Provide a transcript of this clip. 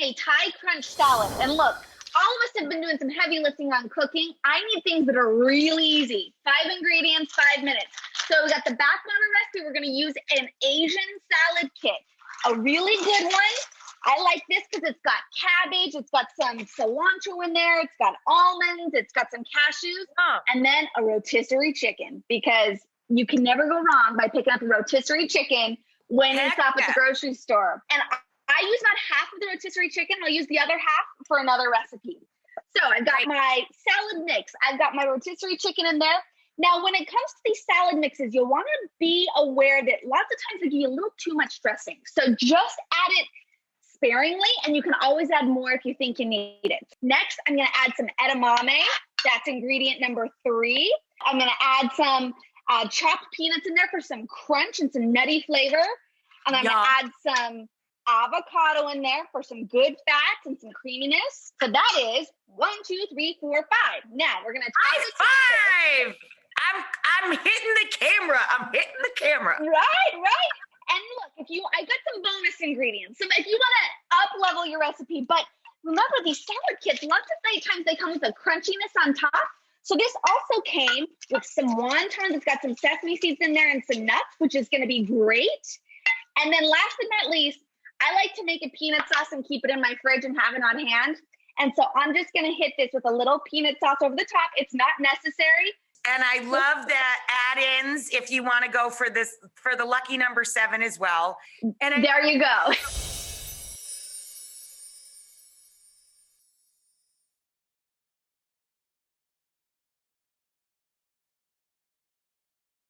a Thai crunch salad. And look, all of us have been doing some heavy lifting on cooking. I need things that are really easy. 5 ingredients, 5 minutes. So we got the backbone of the recipe. We're going to use an Asian salad kit. A really good one. I like this because it's got cabbage. It's got some cilantro in there. It's got almonds. It's got some cashews. And then a rotisserie chicken, because you can never go wrong by picking up a rotisserie chicken when you stop at the grocery store. And I use about half of the rotisserie chicken. I'll use the other half for another recipe. So I've got my salad mix. I've got my rotisserie chicken in there. Now, when it comes to these salad mixes, you'll want to be aware that lots of times they give you a little too much dressing. So just add it sparingly, and you can always add more if you think you need it. Next, I'm going to add some edamame. That's ingredient number 3. I'm going to add some chopped peanuts in there for some crunch and some nutty flavor. And I'm going to add some avocado in there for some good fats and some creaminess. So that is 1, 2, 3, 4, 5. Now we're going to high five. I'm hitting the camera. Right. And look, I got some bonus ingredients. So if you want to up level your recipe, but remember these salad kits, lots of times they come with a crunchiness on top. So this also came with some wontons. It's got some sesame seeds in there and some nuts, which is going to be great. And then last but not least, I like to make a peanut sauce and keep it in my fridge and have it on hand. And so I'm just going to hit this with a little peanut sauce over the top. It's not necessary. And I love the add-ins if you want to go for the lucky number 7 as well. And there you go.